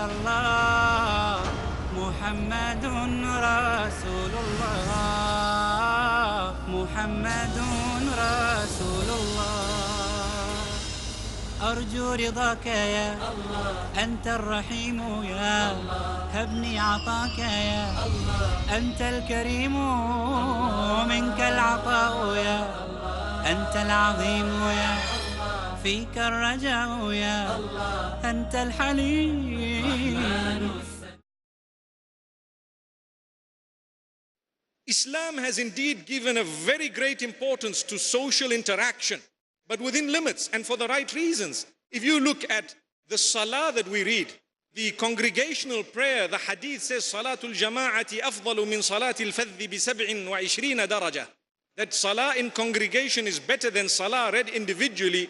الله محمد رسول الله محمد رسول الله أرجو رضاك يا الله أنت الرحيم يا الله هبني عطاك يا الله أنت الكريم منك العطاء يا الله أنت العظيم يا الله فيك الرجاء يا الله أنت الحليم. Islam has indeed given a very great importance to social interaction, but within limits and for the right reasons. If you look at the salah that we read, the congregational prayer, the hadith says, Salatul Jama'ati afdalu min Salatil Fadhi bi 27 daraja. That salah in congregation is better than salah read individually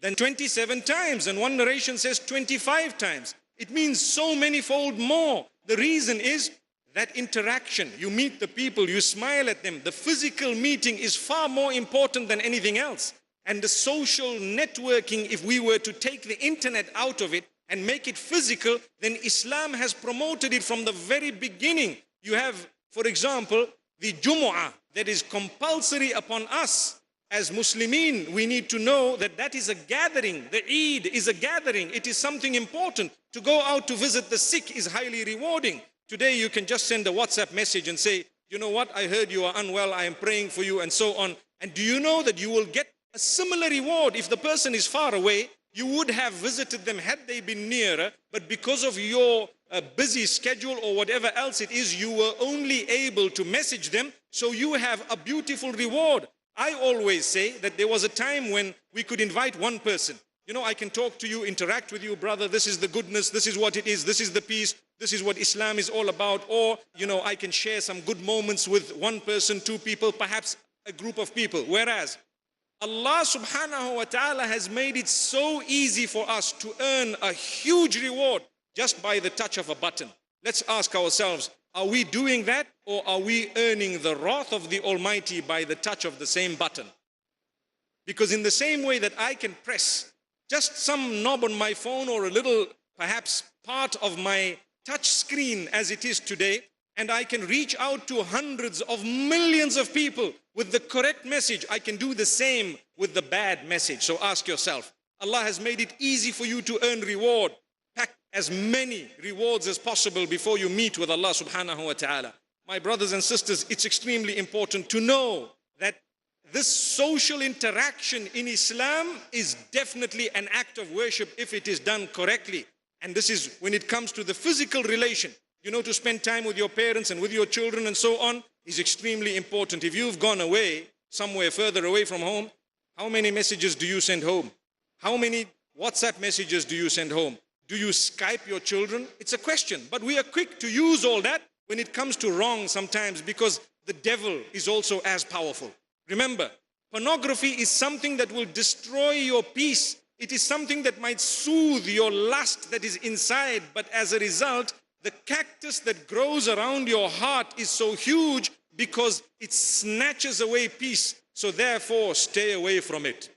than 27 times. And one narration says 25 times. It means so many-fold more. The reason is that interaction. You meet the people, you smile at them. The physical meeting is far more important than anything else. And the social networking, if we were to take the internet out of it and make it physical, then Islam has promoted it from the very beginning. You have, for example, the Jumu'ah that is compulsory upon us. As Muslimin, we need to know that that is a gathering. The Eid is a gathering. It is something important. To go out to visit the sick is highly rewarding. Today you can just send a WhatsApp message and say, you know what, I heard you are unwell, I am praying for you, and so on. And do you know that you will get a similar reward if the person is far away? You would have visited them had they been nearer, but because of your busy schedule or whatever else it is, you were only able to message them, so you have a beautiful reward. I always say that there was a time when we could invite one person. You know, I can talk to you, interact with you, brother, this is the goodness, this is what it is, this is the peace, this is what Islam is all about. Or, you know, I can share some good moments with one person, two people, perhaps a group of people. Whereas Allah subhanahu wa ta'ala has made it so easy for us to earn a huge reward just by the touch of a button. Let's ask ourselves, are we doing that, or are we earning the wrath of the Almighty by the touch of the same button? Because in the same way that I can press just some knob on my phone or a little, perhaps, part of my touch screen as it is today, and I can reach out to hundreds of millions of people with the correct message, I can do the same with the bad message. So ask yourself, Allah has made it easy for you to earn reward. Pack as many rewards as possible before you meet with Allah subhanahu wa ta'ala. My brothers and sisters, it's extremely important to know that this social interaction in Islam is definitely an act of worship if it is done correctly. And this is when it comes to the physical relation. You know, to spend time with your parents and with your children and so on is extremely important. If you've gone away, somewhere further away from home, how many messages do you send home? How many WhatsApp messages do you send home? Do you Skype your children? It's a question. But we are quick to use all that when it comes to wrong sometimes, because the devil is also as powerful. Remember, pornography is something that will destroy your peace. It is something that might soothe your lust that is inside, but as a result, the cactus that grows around your heart is so huge because it snatches away peace. So therefore, stay away from it.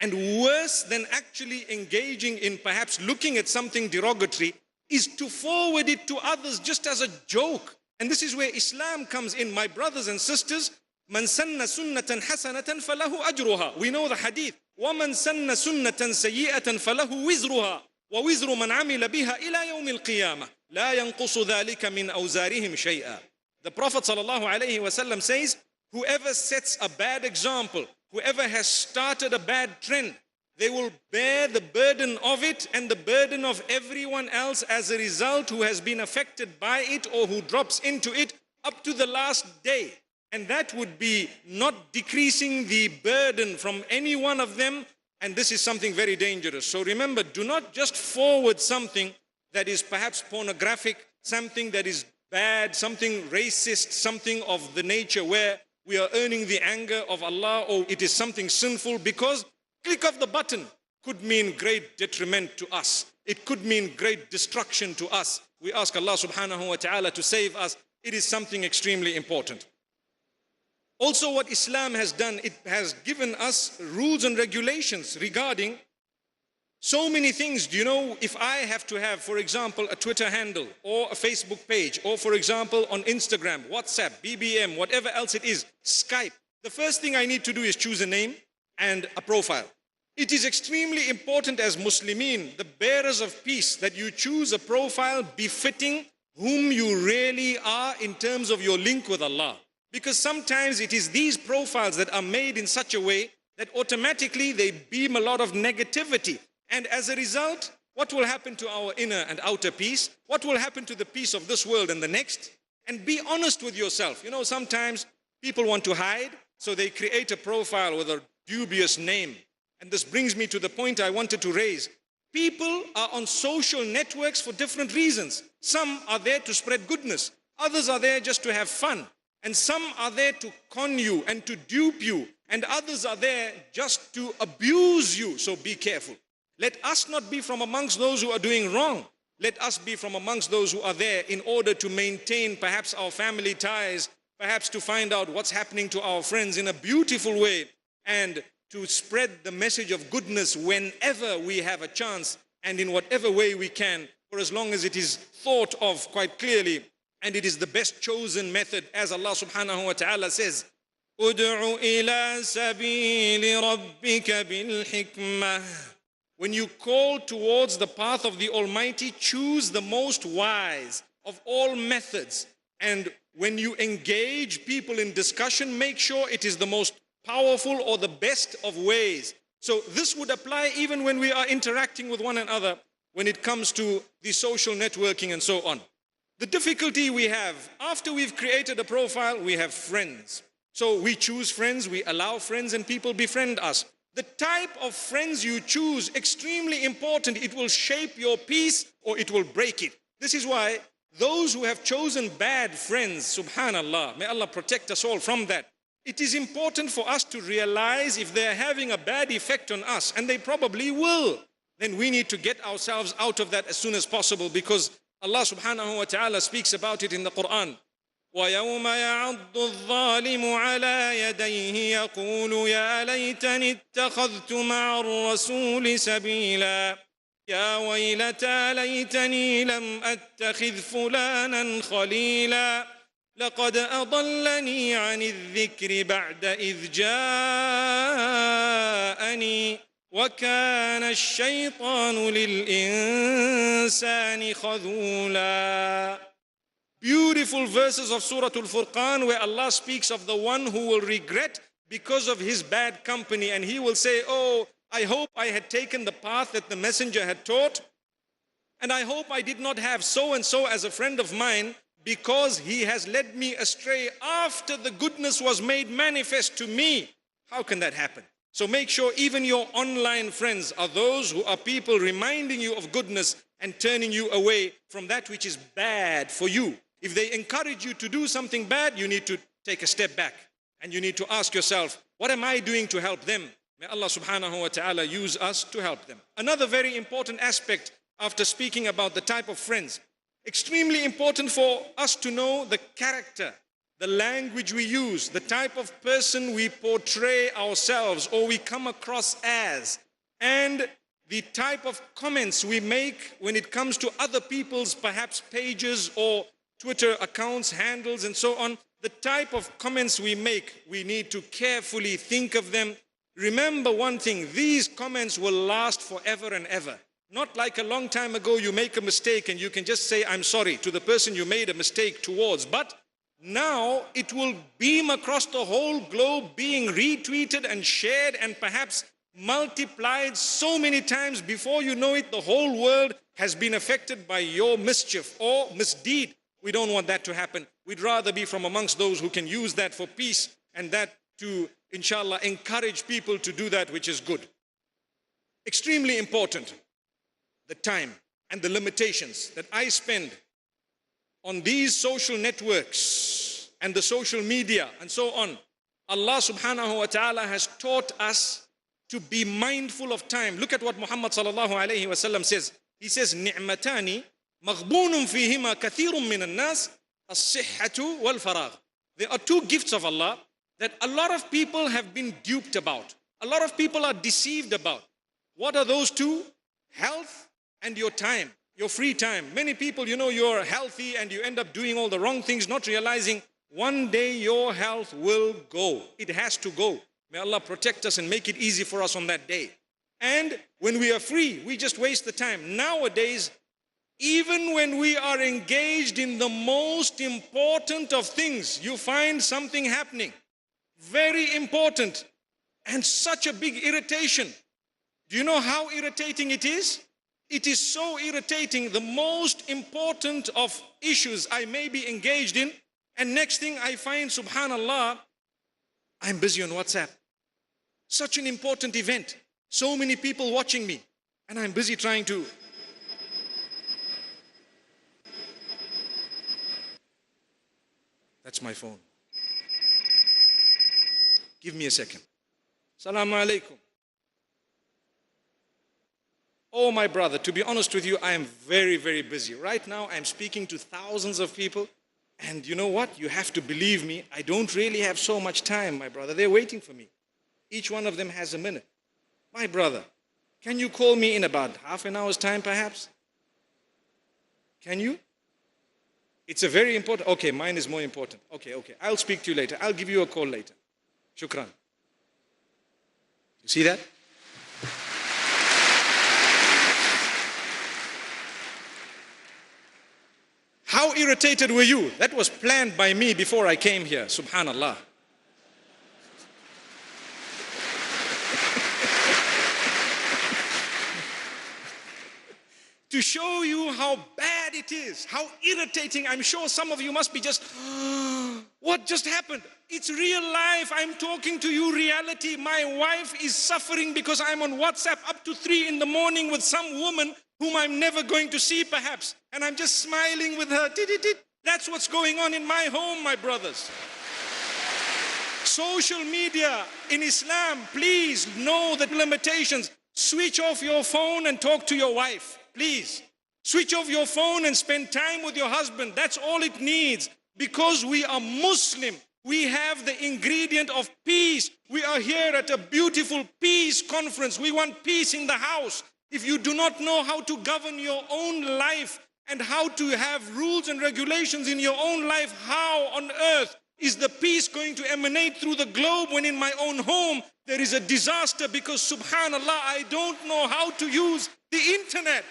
And worse than actually engaging in perhaps looking at something derogatory is to forward it to others just as a joke. And this is where Islam comes in. My brothers and sisters, Man sanna sunnatan hasanatan falahu ajruha. We know the hadith. وَمَنْ سَنَّ سُنَّةً سَيِّئَةً فَلَهُ وِزْرُهَا وَوِزْرُ مَنْ عَمِلَ بِهَا إِلَى يَوْمِ الْقِيَامَةِ لَا يَنْقُصُ ذَلِكَ مِنْ أَوْزَارِهِمْ شَيْئًا. The Prophet ﷺ says, whoever sets a bad example, whoever has started a bad trend, they will bear the burden of it and the burden of everyone else as a result who has been affected by it or who drops into it up to the last day. And that would be not decreasing the burden from any one of them. And this is something very dangerous. So remember, do not just forward something that is perhaps pornographic, something that is bad, something racist, something of the nature where we are earning the anger of Allah, or it is something sinful, because click of the button could mean great detriment to us. It could mean great destruction to us. We ask Allah subhanahu wa ta'ala to save us. It is something extremely important. Also, what Islam has done, it has given us rules and regulations regarding So many things. Do you know, if I have to have, for example, a Twitter handle or a Facebook page, or for example, on Instagram, WhatsApp, BBM, whatever else it is, Skype, the first thing I need to do is choose a name and a profile. It is extremely important as Muslimin, the bearers of peace, that you choose a profile befitting whom you really are in terms of your link with Allah. Because sometimes it is these profiles that are made in such a way that automatically they beam a lot of negativity. And as a result, what will happen to our inner and outer peace? What will happen to the peace of this world and the next? And be honest with yourself. You know, sometimes people want to hide, so they create a profile with a dubious name. And this brings me to the point I wanted to raise. People are on social networks for different reasons. Some are there to spread goodness. Others are there just to have fun. And some are there to con you and to dupe you. And others are there just to abuse you. So be careful. Let us not be from amongst those who are doing wrong. Let us be from amongst those who are there in order to maintain perhaps our family ties, perhaps to find out what's happening to our friends in a beautiful way, and to spread the message of goodness whenever we have a chance and in whatever way we can, for as long as it is thought of quite clearly and it is the best chosen method, as Allah subhanahu wa ta'ala says, "Ud'u ila sabili rabbika bil hikmah." When you call towards the path of the Almighty, choose the most wise of all methods. And when you engage people in discussion, make sure it is the most powerful or the best of ways. So this would apply even when we are interacting with one another, when it comes to the social networking and so on. The difficulty we have, after we've created a profile, we have friends. So we choose friends, we allow friends, and people befriend us. The type of friends you choose, extremely important. It will shape your peace or it will break it. This is why those who have chosen bad friends, subhanallah, may Allah protect us all from that. It is important for us to realize if they're having a bad effect on us, and they probably will, then we need to get ourselves out of that as soon as possible, because Allah subhanahu wa ta'ala speaks about it in the Quran. وَيَوْمَ يَعَضُّ الظَّالِمُ عَلَى يَدَيْهِ يَقُولُ يَا لَيْتَنِي اتَّخَذْتُ مَعَ الرَّسُولِ سَبِيلًا يَا وَيْلَتَى لَيْتَنِي لَمْ أَتَّخِذْ فُلَانًا خَلِيلًا لقد أضلني عن الذكر بعد إذ جاءني وكان الشيطان للإنسان خذولا. Beautiful verses of Surah Al-Furqan, where Allah speaks of the one who will regret because of his bad company, and he will say, oh, I hope I had taken the path that the messenger had taught, and I hope I did not have so and so as a friend of mine, because he has led me astray after the goodness was made manifest to me. How can that happen? So make sure even your online friends are those who are people reminding you of goodness and turning you away from that which is bad for you. If they encourage you to do something bad, you need to take a step back and you need to ask yourself, what am I doing to help them? May Allah subhanahu wa ta'ala use us to help them. Another very important aspect after speaking about the type of friends, extremely important for us to know the character, the language we use, the type of person we portray ourselves or we come across as, and the type of comments we make when it comes to other people's perhaps pages or Twitter accounts, handles, and so on. The type of comments we make, we need to carefully think of them. Remember one thing, these comments will last forever and ever. Not like a long time ago you make a mistake and you can just say, I'm sorry to the person you made a mistake towards. But now it will beam across the whole globe, being retweeted and shared and perhaps multiplied so many times. Before you know it, the whole world has been affected by your mischief or misdeed. We don't want that to happen. We'd rather be from amongst those who can use that for peace and that to, inshallah, encourage people to do that which is good. Extremely important, the time and the limitations that I spend on these social networks and the social media and so on. Allah subhanahu wa ta'ala has taught us to be mindful of time. Look at what Muhammad sallallahu alayhi wa sallam says. He says, نِعْمَتَانِ مَغْبُونٌ فِيهِمَا كَثِيرٌ مِّنَ النَّاسِ الصِّحَّةُ وَالْفَرَاغُ. There are two gifts of Allah that a lot of people have been duped about. A lot of people are deceived about. What are those two? health and your time, your free time. Many people, you know, you're healthy and you end up doing all the wrong things, not realizing one day your health will go. It has to go. May Allah protect us and make it easy for us on that day. And when we are free, we just waste the time. Nowadays, even when we are engaged in the most important of things, you find something happening. Very important and such a big irritation. Do you know how irritating it is? It is so irritating. The most important of issues I may be engaged in, and next thing I find, subhanallah, I'm busy on WhatsApp. Such an important event. So many people watching me, and I'm busy trying to. That's my phone. Give me a second. Assalamu alaikum. Oh, my brother, to be honest with you, I am very, very busy. Right now, I'm speaking to thousands of people. And you know what? You have to believe me. I don't really have so much time, my brother. They're waiting for me. Each one of them has a minute. My brother, can you call me in about half an hour's time, perhaps? Can you? It's a very important. Okay, mine is more important. Okay. I'll speak to you later. I'll give you a call later. Shukran. You see that? How irritated were you? That was planned by me before I came here. Subhanallah. To show you how bad it is, how irritating. I'm sure some of you must be just, what just happened? It's real life. I'm talking to you reality. My wife is suffering because I'm on WhatsApp up to 3 in the morning with some woman whom I'm never going to see perhaps. And I'm just smiling with her. That's what's going on in my home, my brothers. Social media in Islam, please know the limitations. Switch off your phone and talk to your wife. Please, switch off your phone and spend time with your husband. That's all it needs. Because we are Muslim, we have the ingredient of peace. We are here at a beautiful peace conference. We want peace in the house. If you do not know how to govern your own life and how to have rules and regulations in your own life, how on earth is the peace going to emanate through the globe when in my own home there is a disaster because, subhanallah, I don't know how to use the internet.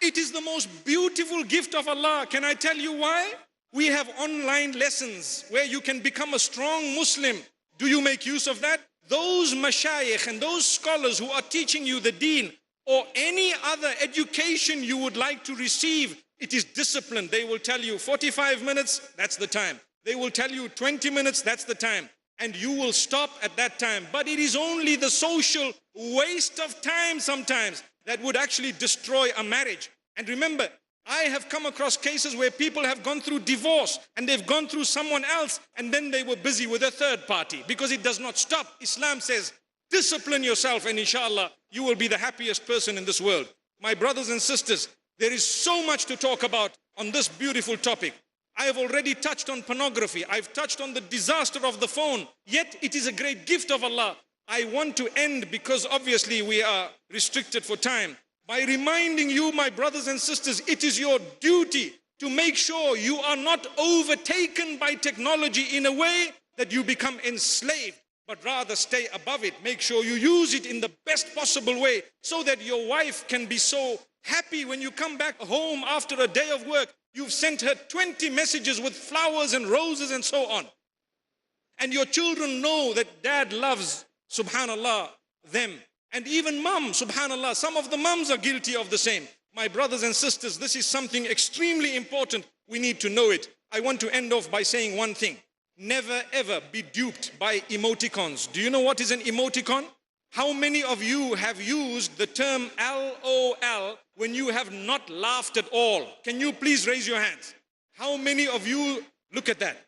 It is the most beautiful gift of Allah. Can I tell you why? We have online lessons where you can become a strong Muslim. Do you make use of that? Those mashayikh and those scholars who are teaching you the deen or any other education you would like to receive, it is discipline. They will tell you 45 minutes, that's the time. They will tell you 20 minutes, that's the time. And you will stop at that time. But it is only the social waste of time sometimes that would actually destroy a marriage. And remember, I have come across cases where people have gone through divorce and they've gone through someone else and then they were busy with a third party because it does not stop. Islam says, discipline yourself and inshallah, you will be the happiest person in this world. My brothers and sisters, there is so much to talk about on this beautiful topic. I have already touched on pornography. I've touched on the disaster of the phone. Yet it is a great gift of Allah. I want to end because obviously we are restricted for time. By reminding you, my brothers and sisters, it is your duty to make sure you are not overtaken by technology in a way that you become enslaved, but rather stay above it. Make sure you use it in the best possible way so that your wife can be so happy when you come back home after a day of work. You've sent her 20 messages with flowers and roses and so on. And your children know that dad loves, subhanallah, them. And even mom, subhanallah, some of the moms are guilty of the same. My brothers and sisters, this is something extremely important. We need to know it. I want to end off by saying one thing. Never ever be duped by emoticons. Do you know what is an emoticon? How many of you have used the term LOL when you have not laughed at all? Can you please raise your hands? How many of you, look at that.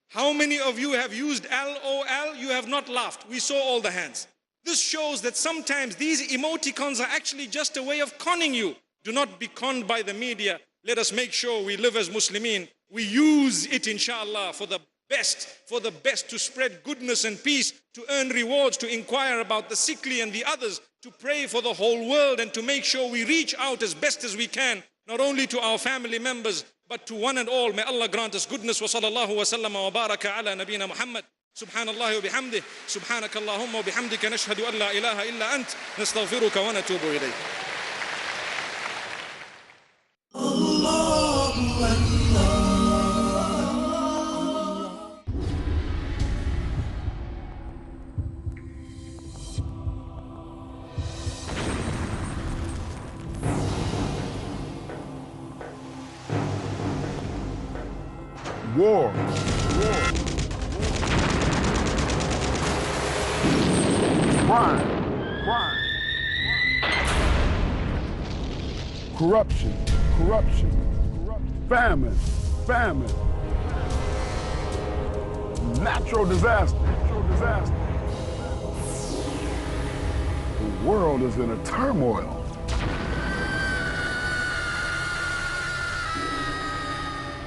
How many of you have used LOL? You have not laughed. We saw all the hands. This shows that sometimes these emoticons are actually just a way of conning you. Do not be conned by the media. Let us make sure we live as Muslimin. We use it, inshallah, for the best, for the best, to spread goodness and peace, to earn rewards, to inquire about the sickly and the others, to pray for the whole world, and to make sure we reach out as best as we can, not only to our family members, but to one and all. May Allah grant us goodness. Wa sallallahu wa sallam wa baraka ala nabina Muhammad. Subhanallah wa bihamdih. Subhanaka Allahumma wa bihamdika nashhadu an la ilaha illa ant. Nastaghfiruka wa natubu ilayk. War. Crime. Corruption. Famine. Natural disaster. The world is in a turmoil.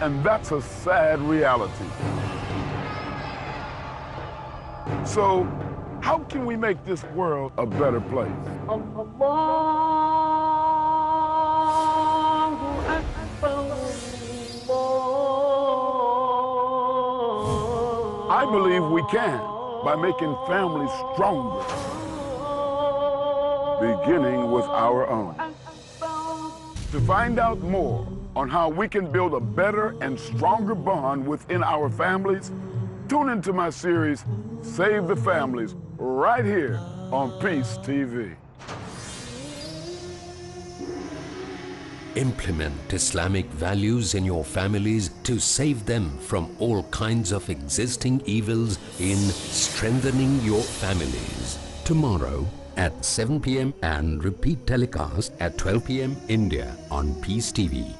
And that's a sad reality. So, how can we make this world a better place? I believe we can by making families stronger, beginning with our own. To find out more on how we can build a better and stronger bond within our families, tune into my series, Save the Families, right here on Peace TV. Implement Islamic values in your families to save them from all kinds of existing evils in strengthening your families. Tomorrow at 7 p.m. and repeat telecast at 12 p.m. India on Peace TV.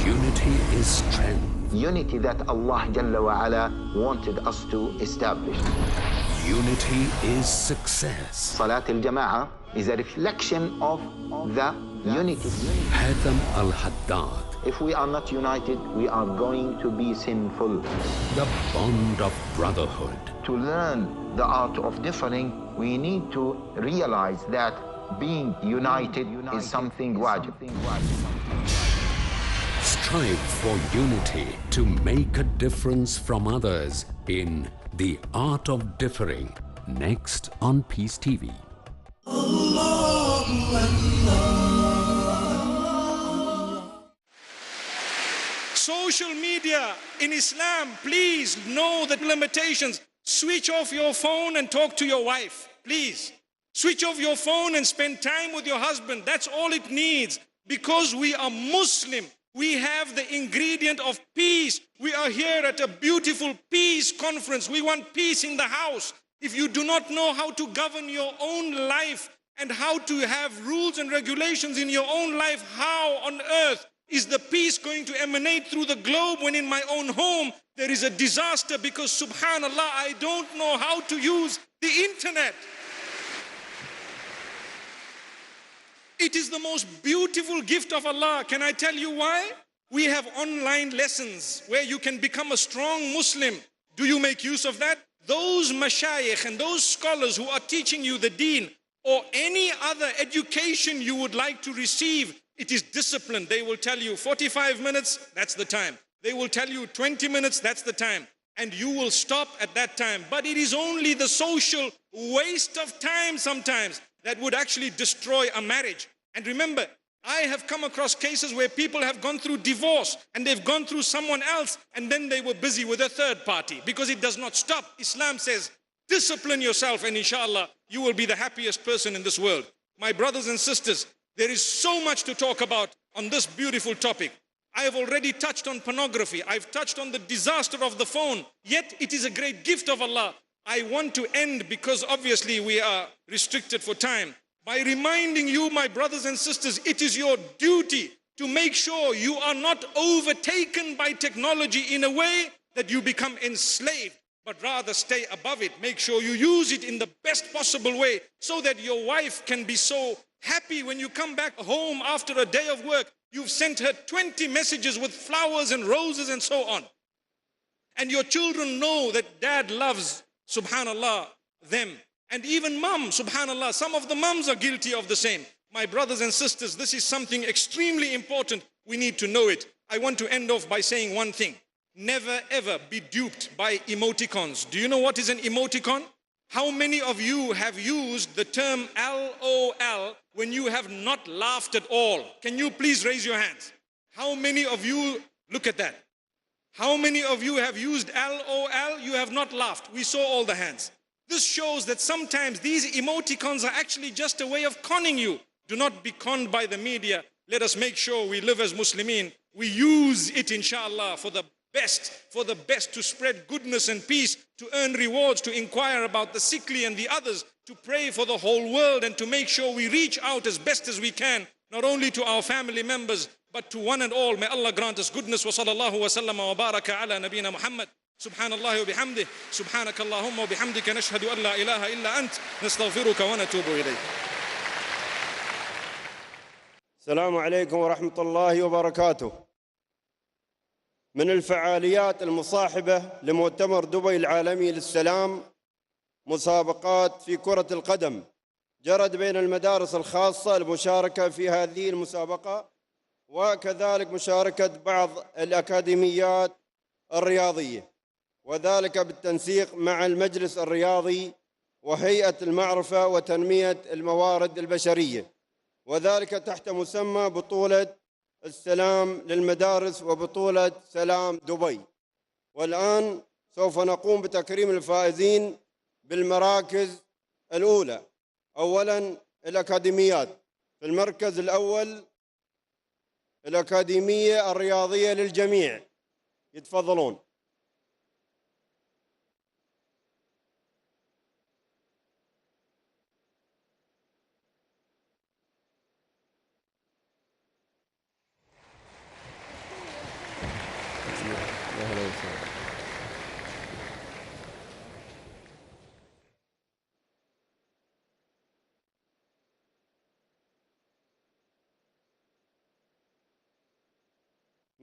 Unity is strength. Unity that Allah Jalla wa Ala wanted us to establish. Unity is success. Salat al-Jama'ah is a reflection of the unity. Hatham al-Haddad. If we are not united, we are going to be sinful. The bond of brotherhood. To learn the art of differing, we need to realize that being united is something wajib. Strive for unity to make a difference from others in The Art of Differing, next on Peace TV. Social media in Islam, please know the limitations. Switch off your phone and talk to your wife, please. Switch off your phone and spend time with your husband. That's all it needs. Because we are Muslim, we have the ingredient of peace. We are here at a beautiful peace conference. We want peace in the house. If you do not know how to govern your own life and how to have rules and regulations in your own life, how on earth is the peace going to emanate through the globe when in my own home there is a disaster because, subhanallah, I don't know how to use the internet? It is the most beautiful gift of Allah. Can I tell you why? We have online lessons where you can become a strong Muslim. Do you make use of that? Those mashayikh and those scholars who are teaching you the deen or any other education you would like to receive, it is discipline. They will tell you 45 minutes, that's the time. They will tell you 20 minutes, that's the time. And you will stop at that time. But it is only the social waste of time sometimes that would actually destroy a marriage. And remember, I have come across cases where people have gone through divorce and they've gone through someone else and then they were busy with a third party because it does not stop. Islam says, discipline yourself and inshallah, you will be the happiest person in this world. My brothers and sisters, there is so much to talk about on this beautiful topic. I have already touched on pornography. I've touched on the disaster of the phone. Yet it is a great gift of Allah. I want to end because obviously we are restricted for time. By reminding you, my brothers and sisters, it is your duty to make sure you are not overtaken by technology in a way that you become enslaved, but rather stay above it. Make sure you use it in the best possible way so that your wife can be so happy when you come back home after a day of work. You've sent her 20 messages with flowers and roses and so on. And your children know that dad loves, subhanallah, them. And even mom, subhanallah, some of the moms are guilty of the same. My brothers and sisters, this is something extremely important. We need to know it. I want to end off by saying one thing. Never ever be duped by emoticons. Do you know what is an emoticon? How many of you have used the term LOL when you have not laughed at all? Can you please raise your hands? How many of you, look at that. How many of you have used LOL? You have not laughed. We saw all the hands. This shows that sometimes these emoticons are actually just a way of conning you. Do not be conned by the media. Let us make sure we live as Muslimin. We use it, inshallah, for the best, to spread goodness and peace, to earn rewards, to inquire about the sickly and the others, to pray for the whole world, and to make sure we reach out as best as we can, not only to our family members, but to one and all. May Allah grant us goodness. Wa sallallahu wa sallam wa baraka ala nabina Muhammad. Subhanallah wa bihamdih. Subhanaka Allahumma wa bihamdika nashhadu an la ilaha illa ant. Nastaghfiruka wa natubu ilayk. السلام عليكم ورحمة الله وبركاته. من الفعاليات المصاحبة لمؤتمر دبي العالمي للسلام مسابقات في كرة القدم جرت بين المدارس الخاصة المشاركة في هذه المسابقة، وكذلك مشاركة بعض الأكاديميات الرياضية، وذلك بالتنسيق مع المجلس الرياضي وهيئة المعرفة وتنمية الموارد البشرية، وذلك تحت مسمى بطولة السلام للمدارس وبطولة سلام دبي. والآن سوف نقوم بتكريم الفائزين بالمراكز الأولى. أولاً الأكاديميات. في المركز الأول الأكاديمية الرياضية للجميع، يتفضلون.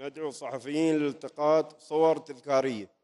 ندعو الصحفيين لالتقاط صور تذكارية.